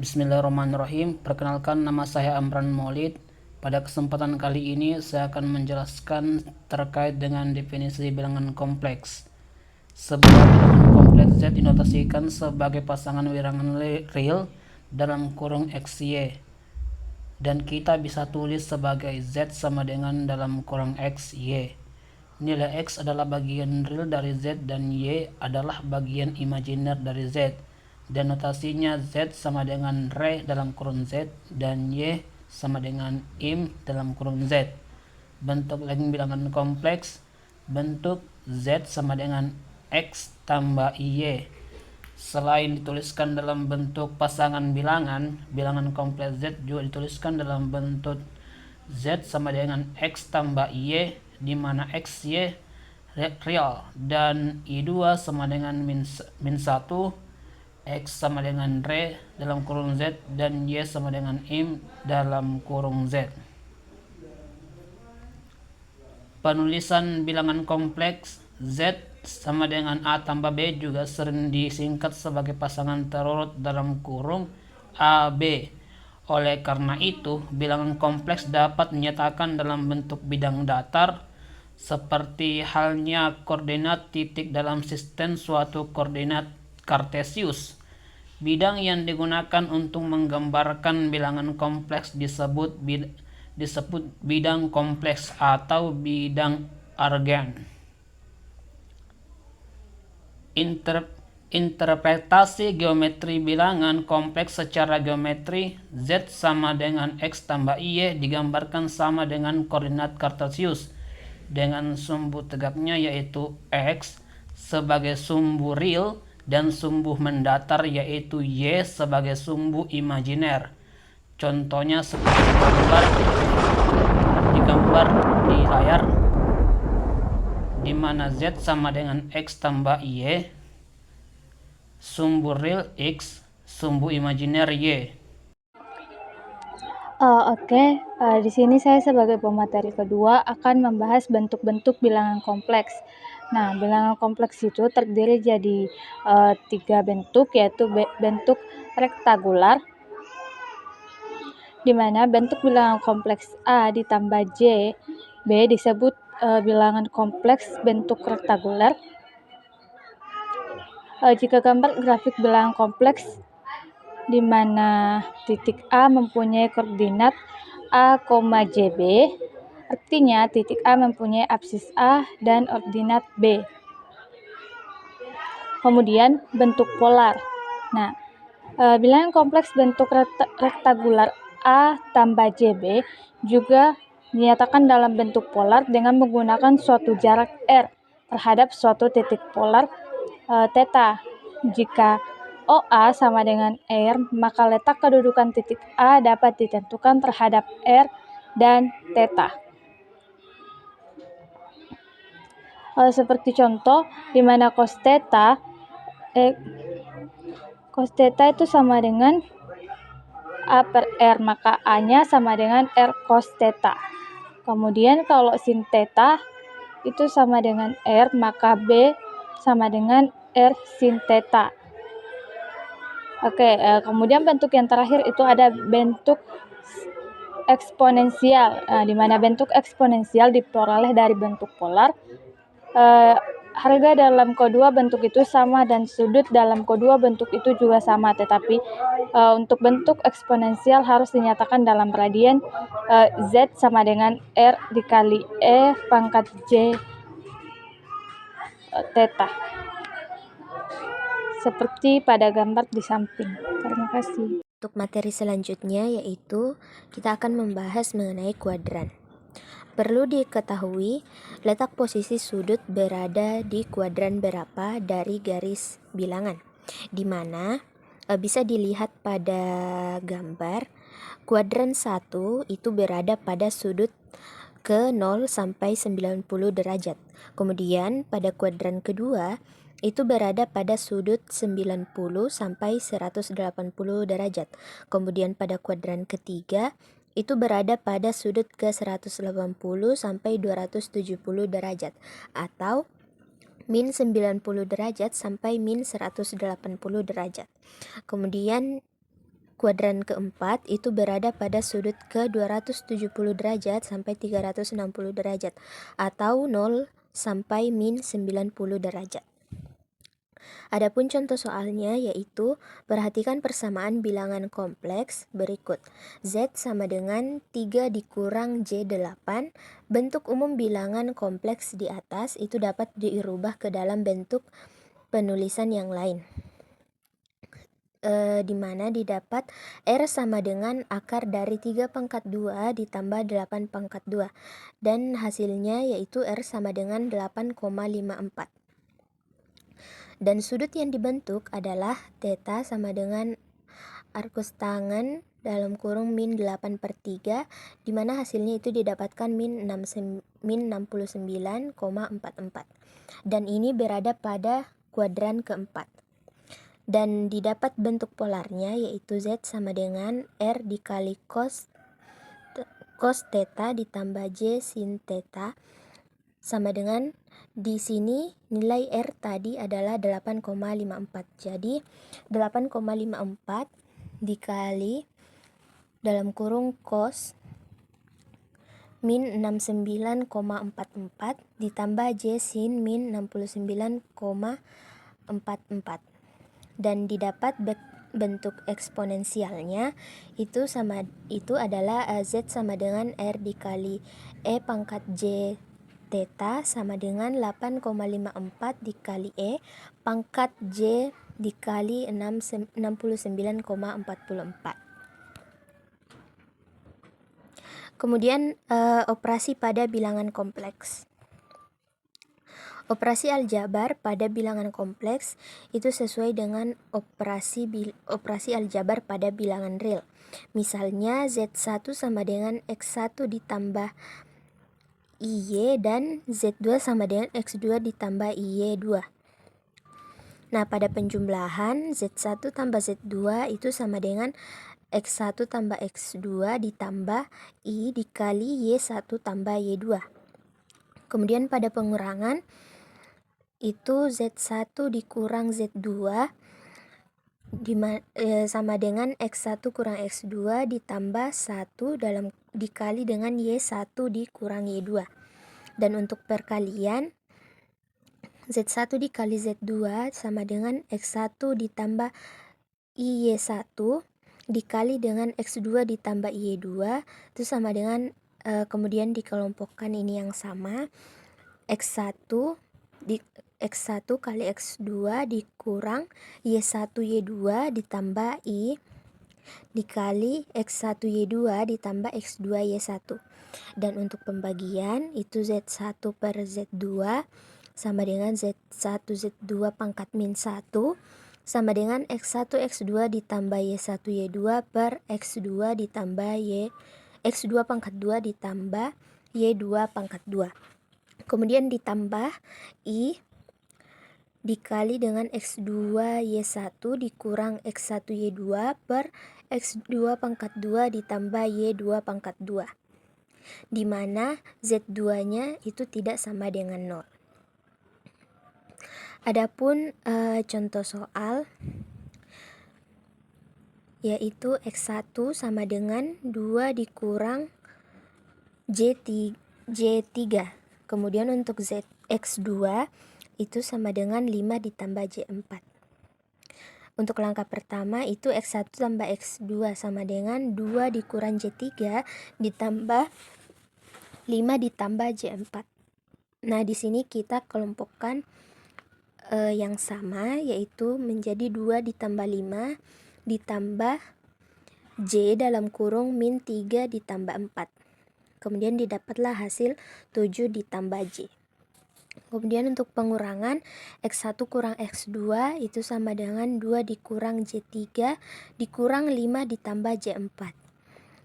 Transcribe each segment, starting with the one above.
Bismillahirrahmanirrahim. Perkenalkan, nama saya Amran Maulid. Pada kesempatan kali ini saya akan menjelaskan terkait dengan definisi bilangan kompleks. Sebuah bilangan kompleks Z dinotasikan sebagai pasangan bilangan real dalam kurung XY, dan kita bisa tulis sebagai Z sama dengan dalam kurung XY. Nilai X adalah bagian real dari Z dan Y adalah bagian imajiner dari Z. Dan notasinya Z sama dengan Re dalam kurung Z dan Y sama dengan Im dalam kurung Z. Bentuk lain bilangan kompleks, bentuk Z sama dengan X tambah Y. Selain dituliskan dalam bentuk pasangan bilangan, bilangan kompleks Z juga dituliskan dalam bentuk Z sama dengan X tambah Y, di mana X, Y real dan I2 sama dengan min 1, X sama dengan Re dalam kurung Z dan Y sama dengan Im dalam kurung Z. Penulisan bilangan kompleks Z sama dengan A tambah B juga sering disingkat sebagai pasangan terurut dalam kurung AB. Oleh karena itu, bilangan kompleks dapat dinyatakan dalam bentuk bidang datar, seperti halnya koordinat titik dalam sistem suatu koordinat Kartesius. Bidang yang digunakan untuk menggambarkan bilangan kompleks disebut bidang kompleks atau bidang Argand. Interpretasi geometri bilangan kompleks secara geometri, Z sama dengan X tambah Y digambarkan sama dengan koordinat Kartesius dengan sumbu tegaknya yaitu X sebagai sumbu real dan sumbu mendatar yaitu Y sebagai sumbu imajiner. Contohnya seperti digambar di layar, di mana Z sama dengan X tambah Y, sumbu real X, sumbu imajiner Y. Di sini saya sebagai pemateri kedua akan membahas bentuk-bentuk bilangan kompleks. Nah, bilangan kompleks itu terdiri jadi 3 bentuk, yaitu bentuk rektangular, di mana bentuk bilangan kompleks A ditambah J, B disebut bilangan kompleks bentuk rektangular. Jika gambar grafik bilangan kompleks di mana titik A mempunyai koordinat A, JB, artinya titik A mempunyai apsis A dan ordinat B. Kemudian bentuk polar. Nah, bilangan kompleks bentuk rektangular A tambah JB juga dinyatakan dalam bentuk polar dengan menggunakan suatu jarak R terhadap suatu titik polar theta. Jika OA sama dengan R, maka letak kedudukan titik A dapat ditentukan terhadap R dan theta. Seperti contoh, di mana cos theta itu sama dengan A per R, maka A-nya sama dengan R cos theta. Kemudian kalau sin theta itu sama dengan R, maka B sama dengan R sin theta. Kemudian bentuk yang terakhir itu ada bentuk eksponensial, di mana bentuk eksponensial diperoleh dari bentuk polar. Harga dalam kedua bentuk itu sama dan sudut dalam kedua bentuk itu juga sama, tetapi untuk bentuk eksponensial harus dinyatakan dalam radian, Z sama dengan R dikali E pangkat J theta, seperti pada gambar di samping. Terima kasih. Untuk materi selanjutnya yaitu kita akan membahas mengenai kuadran. Perlu diketahui letak posisi sudut berada di kuadran berapa dari garis bilangan, di mana bisa dilihat pada gambar kuadran 1 itu berada pada sudut ke 0 sampai 90 derajat. Kemudian pada kuadran kedua itu berada pada sudut 90 sampai 180 derajat. Kemudian pada kuadran ketiga itu berada pada sudut ke 180 sampai 270 derajat atau min 90 derajat sampai min 180 derajat. Kemudian kuadran keempat itu berada pada sudut ke 270 derajat sampai 360 derajat atau 0 sampai min 90 derajat. Adapun contoh soalnya yaitu perhatikan persamaan bilangan kompleks berikut. Z sama dengan 3 dikurang J8. Bentuk umum bilangan kompleks di atas itu dapat dirubah ke dalam bentuk penulisan yang lain. Di mana didapat R sama dengan akar dari 3 pangkat 2 ditambah 8 pangkat 2 dan hasilnya yaitu R sama dengan 8,54. Dan sudut yang dibentuk adalah theta sama dengan arkus tangan dalam kurung min 8/3 di mana hasilnya itu didapatkan min 69,44 dan ini berada pada kuadran keempat. Dan didapat bentuk polarnya yaitu Z sama dengan R dikali cos theta ditambah J sin theta sama dengan di sini nilai R tadi adalah 8,54. Jadi 8,54 dikali dalam kurung cos min 69,44 ditambah J sin min 69,44 dan didapat bentuk eksponensialnya itu adalah Z sama dengan R dikali E pangkat J theta sama dengan 8,54 dikali E pangkat J dikali 69,44. Kemudian operasi pada bilangan kompleks. Operasi aljabar pada bilangan kompleks itu sesuai dengan operasi aljabar pada bilangan real. Misalnya Z1 sama dengan X1 ditambah IY dan Z2 sama dengan X2 ditambah IY2. Nah, pada penjumlahan Z1 tambah Z2 itu sama dengan X1 tambah X2 ditambah I dikali Y1 tambah Y2. Kemudian pada pengurangan itu Z1 dikurang Z2 sama dengan X1 kurang X2 ditambah 1 dikali dengan Y1 dikurang Y2. Dan untuk perkalian Z1 dikali Z2 sama dengan X1 ditambah IY1 dikali dengan X2 ditambah IY2 itu sama dengan kemudian dikelompokkan ini yang sama X1 kali X2 dikurang Y1 Y2 ditambah I dikali X1 Y2 ditambah X2 Y1. Dan untuk pembagian itu Z1 per Z2 sama dengan Z1 Z2 pangkat min 1 sama dengan X1 X2 ditambah Y1 Y2 per X2 ditambah X2 pangkat 2 ditambah Y2 pangkat 2. Kemudian ditambah I dikali dengan X2 Y1 dikurang X1 Y2 per X2 pangkat 2 ditambah Y2 pangkat 2. Di mana Z2-nya itu tidak sama dengan 0. Adapun contoh soal yaitu X1 sama dengan 2 dikurang J3. Kemudian untuk X2 itu sama dengan 5 ditambah J4. Untuk langkah pertama itu X1 tambah X2 sama dengan 2 dikurang J3 ditambah 5 ditambah J4. Nah, di sini kita kelompokkan yang sama yaitu menjadi 2 ditambah 5 ditambah J dalam kurung min 3 ditambah 4. Kemudian didapatlah hasil 7 ditambah J. Kemudian untuk pengurangan X1 kurang X2 itu sama dengan 2 dikurang J3 dikurang 5 ditambah J4.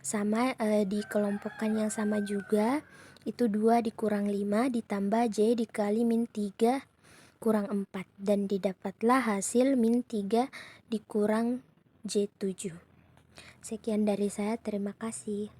Sama dikelompokkan yang sama juga, itu 2 dikurang 5 ditambah J dikali min 3 kurang 4, dan didapatlah hasil min 3 dikurang J7. Sekian dari saya, terima kasih.